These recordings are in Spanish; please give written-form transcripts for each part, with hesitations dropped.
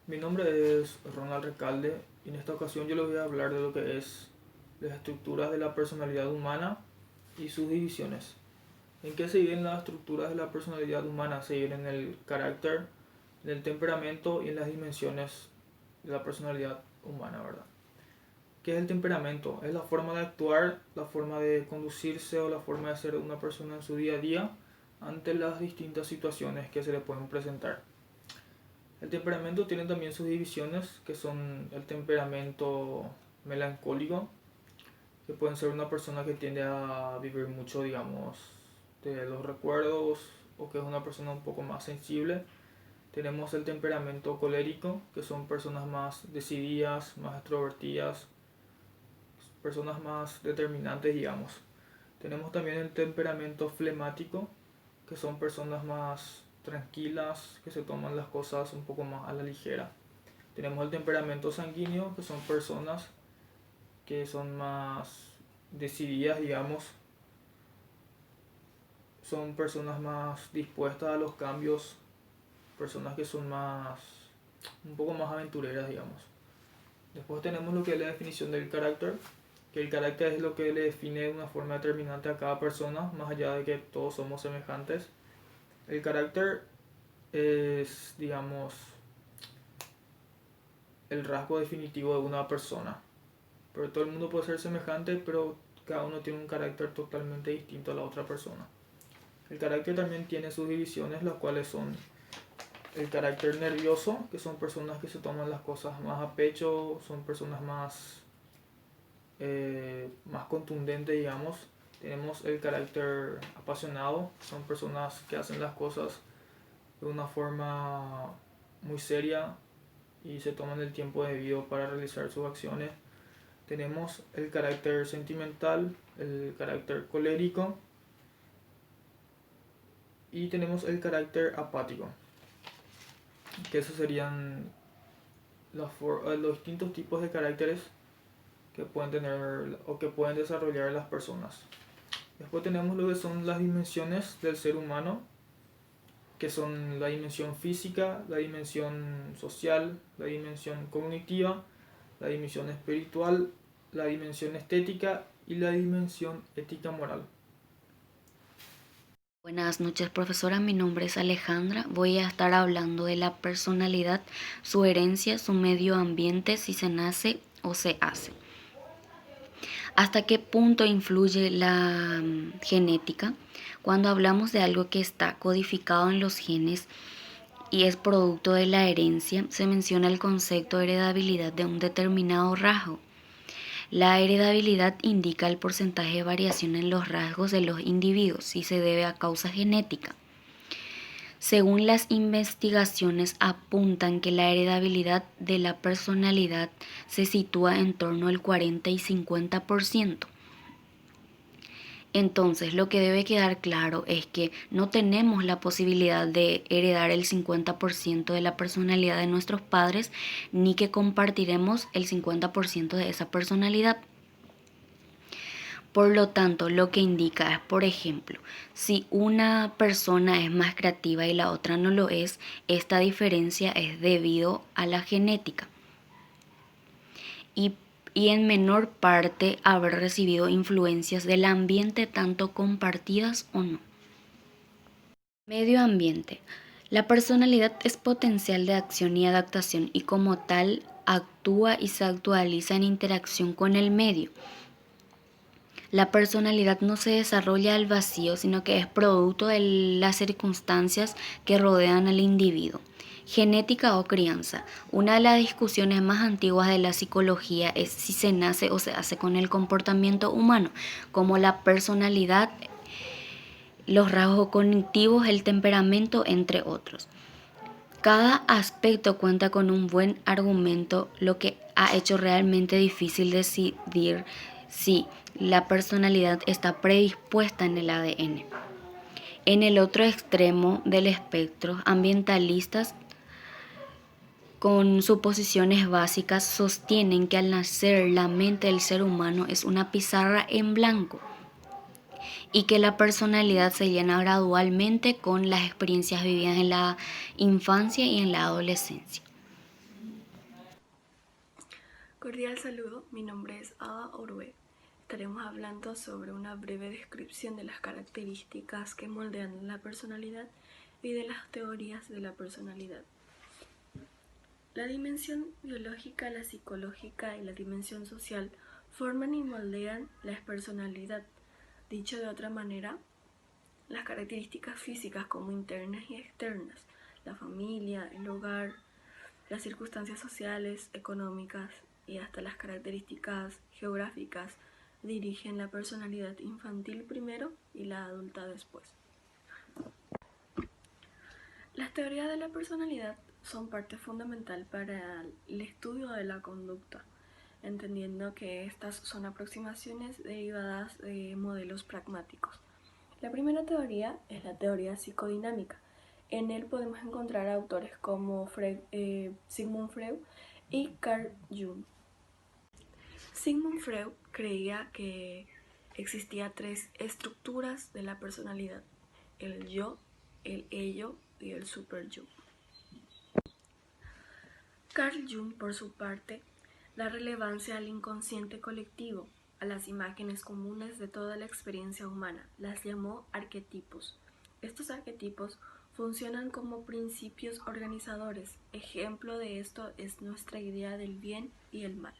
Mi nombre es Ronald Recalde y en esta ocasión yo les voy a hablar de lo que es las estructuras de la personalidad humana y sus divisiones. ¿En qué se dividen las estructuras de la personalidad humana? Se dividen en el carácter, en el temperamento y en las dimensiones de la personalidad humana, ¿verdad? ¿Qué es el temperamento? Es la forma de actuar, la forma de conducirse o la forma de ser de una persona en su día a día ante las distintas situaciones que se le pueden presentar. El temperamento tiene también sus divisiones, que son el temperamento melancólico, que pueden ser una persona que tiende a vivir mucho, digamos, de los recuerdos, o que es una persona un poco más sensible. Tenemos el temperamento colérico, que son personas más decididas, más extrovertidas, personas más determinantes, digamos. Tenemos también el temperamento flemático, que son personas más tranquilas, que se toman las cosas un poco más a la ligera. Tenemos el temperamento sanguíneo, que son personas que son más decididas, digamos, son personas más dispuestas a los cambios, personas que son más, un poco más aventureras, digamos. Después tenemos lo que es la definición del carácter, que el carácter es lo que le define de una forma determinante a cada persona, más allá de que todos somos semejantes. El carácter es, digamos, el rasgo definitivo de una persona. Pero todo el mundo puede ser semejante, pero cada uno tiene un carácter totalmente distinto a la otra persona. El carácter también tiene sus divisiones, las cuales son el carácter nervioso, que son personas que se toman las cosas más a pecho, son personas más contundentes, digamos. Tenemos el carácter apasionado, son personas que hacen las cosas de una forma muy seria y se toman el tiempo debido para realizar sus acciones. Tenemos el carácter sentimental, el carácter colérico y tenemos el carácter apático, que esos serían los distintos tipos de caracteres que pueden tener o que pueden desarrollar las personas. Después tenemos lo que son las dimensiones del ser humano, que son la dimensión física, la dimensión social, la dimensión cognitiva, la dimensión espiritual, la dimensión estética y la dimensión ética moral. Buenas noches, profesora. Mi nombre es Alejandra. Voy a estar hablando de la personalidad, su herencia, su medio ambiente, si se nace o se hace. ¿Hasta qué punto influye la genética? Cuando hablamos de algo que está codificado en los genes y es producto de la herencia, se menciona el concepto de heredabilidad de un determinado rasgo. La heredabilidad indica el porcentaje de variación en los rasgos de los individuos y se debe a causa genética. Según las investigaciones apuntan que la heredabilidad de la personalidad se sitúa en torno al 40 y 50%. Entonces, lo que debe quedar claro es que no tenemos la posibilidad de heredar el 50% de la personalidad de nuestros padres, ni que compartiremos el 50% de esa personalidad. Por lo tanto, lo que indica es, por ejemplo, si una persona es más creativa y la otra no lo es, esta diferencia es debido a la genética y, y en menor parte haber recibido influencias del ambiente tanto compartidas o no. Medio ambiente. La personalidad es potencial de acción y adaptación y como tal actúa y se actualiza en interacción con el medio. La personalidad no se desarrolla al vacío, sino que es producto de las circunstancias que rodean al individuo. Genética o crianza. Una de las discusiones más antiguas de la psicología es si se nace o se hace con el comportamiento humano, como la personalidad, los rasgos cognitivos, el temperamento, entre otros. Cada aspecto cuenta con un buen argumento, lo que ha hecho realmente difícil decidir si la personalidad está predispuesta en el ADN. En el otro extremo del espectro, ambientalistas con suposiciones básicas sostienen que al nacer la mente del ser humano es una pizarra en blanco y que la personalidad se llena gradualmente con las experiencias vividas en la infancia y en la adolescencia. Cordial saludo, mi nombre es Ada Orue. Estaremos hablando sobre una breve descripción de las características que moldean la personalidad y de las teorías de la personalidad. La dimensión biológica, la psicológica y la dimensión social forman y moldean la personalidad. Dicho de otra manera, las características físicas como internas y externas, la familia, el hogar, las circunstancias sociales, económicas y hasta las características geográficas dirigen la personalidad infantil primero y la adulta después. Las teorías de la personalidad son parte fundamental para el estudio de la conducta, entendiendo que estas son aproximaciones derivadas de modelos pragmáticos. La primera teoría es la teoría psicodinámica. En él podemos encontrar autores como Sigmund Freud y Carl Jung. Sigmund Freud creía que existía tres estructuras de la personalidad: el yo, el ello y el superyo. Carl Jung, por su parte, da relevancia al inconsciente colectivo, a las imágenes comunes de toda la experiencia humana. Las llamó arquetipos. Estos arquetipos funcionan como principios organizadores. Ejemplo de esto es nuestra idea del bien y el mal.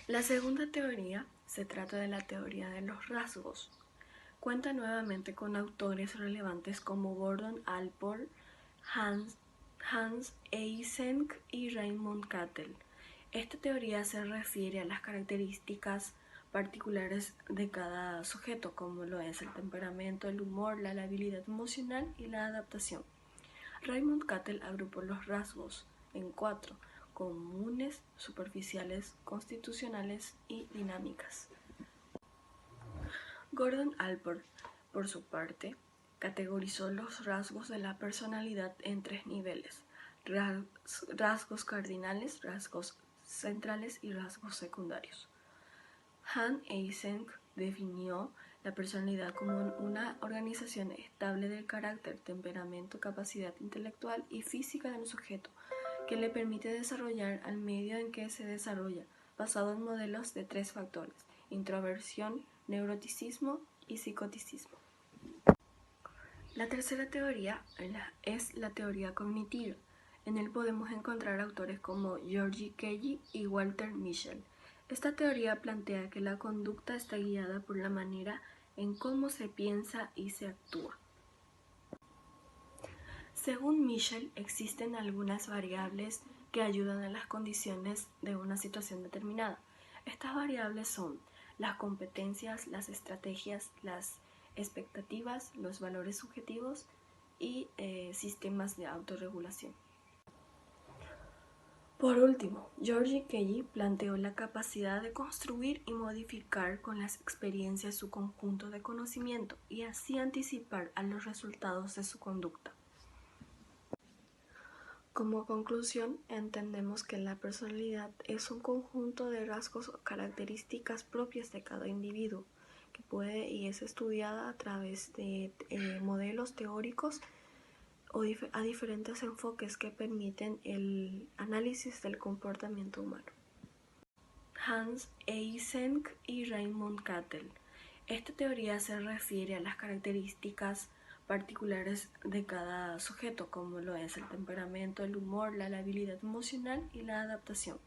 La segunda teoría se trata de la teoría de los rasgos. Cuenta nuevamente con autores relevantes como Gordon Allport, Hans Eysenck y Raymond Cattell. Esta teoría se refiere a las características particulares de cada sujeto, como lo es el temperamento, el humor, la habilidad emocional y la adaptación. Raymond Cattell agrupó los rasgos en 4: comunes, superficiales, constitucionales y dinámicas. Gordon Allport, por su parte, categorizó los rasgos de la personalidad en 3 niveles: rasgos cardinales, rasgos centrales y rasgos secundarios. Hans Eysenck definió la personalidad como una organización estable del carácter, temperamento, capacidad intelectual y física del sujeto, que le permite desarrollar al medio en que se desarrolla, basado en modelos de 3 factores: introversión, neuroticismo y psicoticismo. La tercera teoría es la teoría cognitiva. En él podemos encontrar autores como George Kelly y Walter Mischel. Esta teoría plantea que la conducta está guiada por la manera en cómo se piensa y se actúa. Según Mischel, existen algunas variables que ayudan a las condiciones de una situación determinada. Estas variables son las competencias, las estrategias, las expectativas, los valores subjetivos y sistemas de autorregulación. Por último, George Kelly planteó la capacidad de construir y modificar con las experiencias su conjunto de conocimiento y así anticipar a los resultados de su conducta. Como conclusión, entendemos que la personalidad es un conjunto de rasgos o características propias de cada individuo, que puede y es estudiada a través de modelos teóricos o a diferentes enfoques que permiten el análisis del comportamiento humano. Hans Eysenck y Raymond Cattell. Esta teoría se refiere a las características particulares de cada sujeto, como lo es el temperamento, el humor, la habilidad emocional y la adaptación.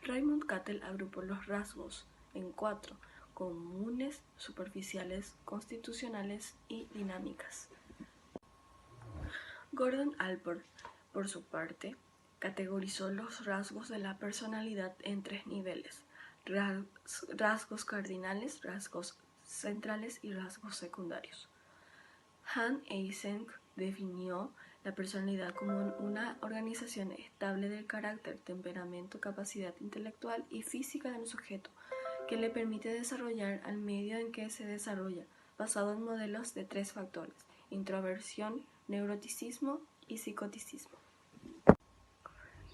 Raymond Cattell agrupó los rasgos en 4: comunes, superficiales, constitucionales y dinámicas. Gordon Allport, por su parte, categorizó los rasgos de la personalidad en 3 niveles: rasgos cardinales, rasgos centrales y rasgos secundarios. Hans Eysenck definió la personalidad como una organización estable del carácter, temperamento, capacidad intelectual y física del sujeto, que le permite desarrollar al medio en que se desarrolla, basado en modelos de 3 factores: introversión, neuroticismo y psicoticismo.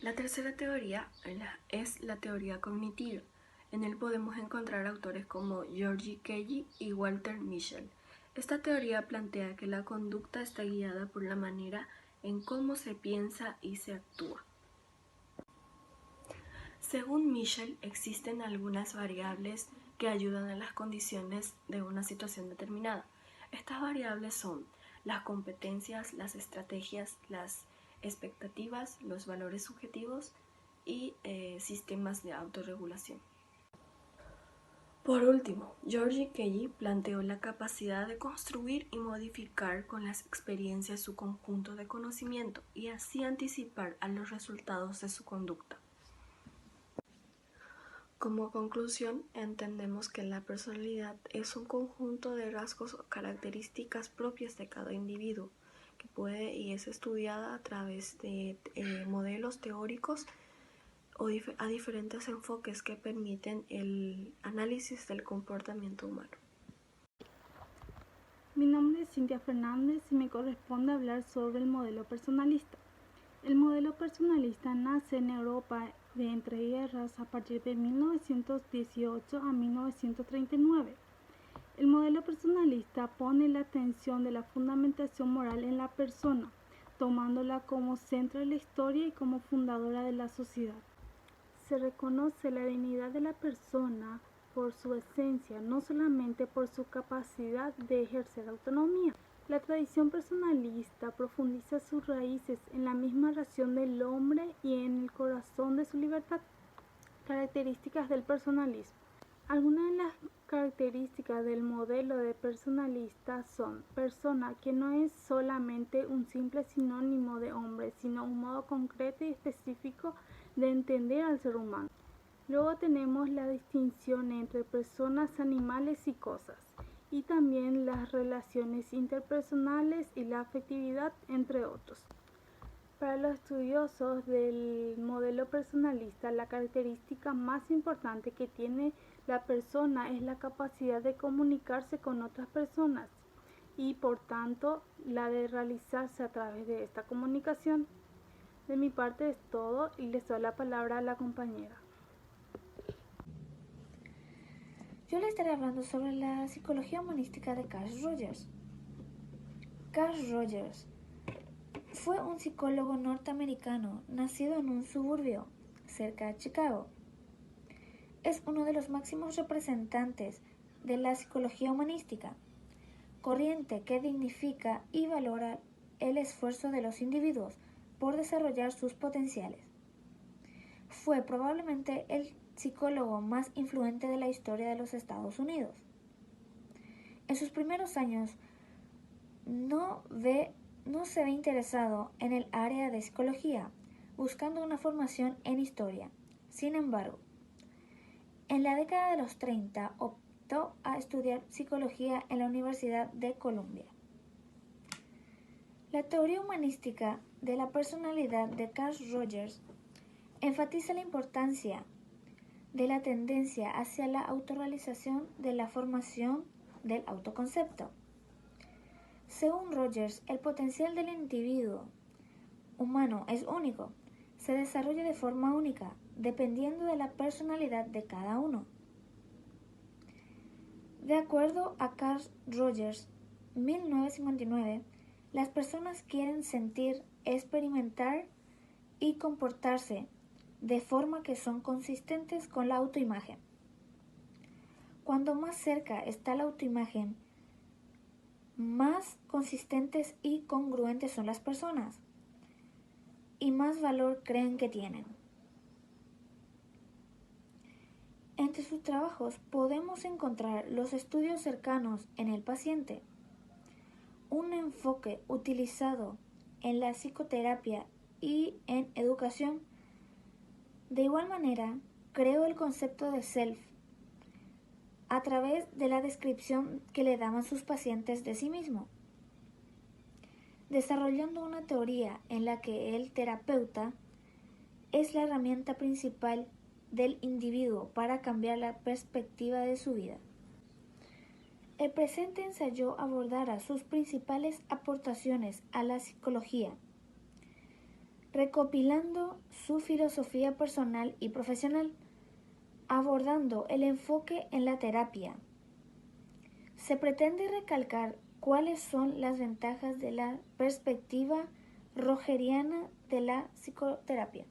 La tercera teoría es la teoría cognitiva. En él podemos encontrar autores como George Kelly y Walter Mischel. Esta teoría plantea que la conducta está guiada por la manera en cómo se piensa y se actúa. Según Michel, existen algunas variables que ayudan a las condiciones de una situación determinada. Estas variables son las competencias, las estrategias, las expectativas, los valores subjetivos y sistemas de autorregulación. Por último, George Kelly planteó la capacidad de construir y modificar con las experiencias su conjunto de conocimiento y así anticipar a los resultados de su conducta. Como conclusión, entendemos que la personalidad es un conjunto de rasgos o características propias de cada individuo, que puede y es estudiada a través de modelos teóricos o a diferentes enfoques que permiten el análisis del comportamiento humano. Mi nombre es Cintia Fernández y me corresponde hablar sobre el modelo personalista. El modelo personalista nace en Europa de entreguerras a partir de 1918 a 1939. El modelo personalista pone la atención de la fundamentación moral en la persona, tomándola como centro de la historia y como fundadora de la sociedad. Se reconoce la dignidad de la persona por su esencia, no solamente por su capacidad de ejercer autonomía. La tradición personalista profundiza sus raíces en la misma razón del hombre y en el corazón de su libertad. Características del personalismo. Algunas de las características del modelo de personalista son: persona, que no es solamente un simple sinónimo de hombre, sino un modo concreto y específico de entender al ser humano. Luego tenemos la distinción entre personas, animales y cosas, y también las relaciones interpersonales y la afectividad, entre otros. Para los estudiosos del modelo personalista, la característica más importante que tiene la persona es la capacidad de comunicarse con otras personas y, por tanto, la de realizarse a través de esta comunicación. De mi parte es todo y les doy la palabra a la compañera. Yo le estaré hablando sobre la psicología humanística de Carl Rogers. Carl Rogers fue un psicólogo norteamericano nacido en un suburbio cerca de Chicago. Es uno de los máximos representantes de la psicología humanística, corriente que dignifica y valora el esfuerzo de los individuos por desarrollar sus potenciales. Fue probablemente el psicólogo más influyente de la historia de los Estados Unidos. En sus primeros años no se ve interesado en el área de psicología, buscando una formación en historia. Sin embargo, en la década de los 30 optó a estudiar psicología en la Universidad de Columbia. La teoría humanística de la personalidad de Carl Rogers enfatiza la importancia de la tendencia hacia la autorrealización de la formación del autoconcepto. Según Rogers, el potencial del individuo humano es único, se desarrolla de forma única, dependiendo de la personalidad de cada uno. De acuerdo a Carl Rogers, 1959, las personas quieren sentir, experimentar y comportarse de forma que son consistentes con la autoimagen. Cuando más cerca está la autoimagen, más consistentes y congruentes son las personas y más valor creen que tienen. Entre sus trabajos podemos encontrar los estudios cercanos en el paciente, un enfoque utilizado en la psicoterapia y en educación. De igual manera, creó el concepto de self a través de la descripción que le daban sus pacientes de sí mismo, desarrollando una teoría en la que el terapeuta es la herramienta principal del individuo para cambiar la perspectiva de su vida. El presente ensayo abordará sus principales aportaciones a la psicología, recopilando su filosofía personal y profesional, abordando el enfoque en la terapia. Se pretende recalcar cuáles son las ventajas de la perspectiva rogeriana de la psicoterapia.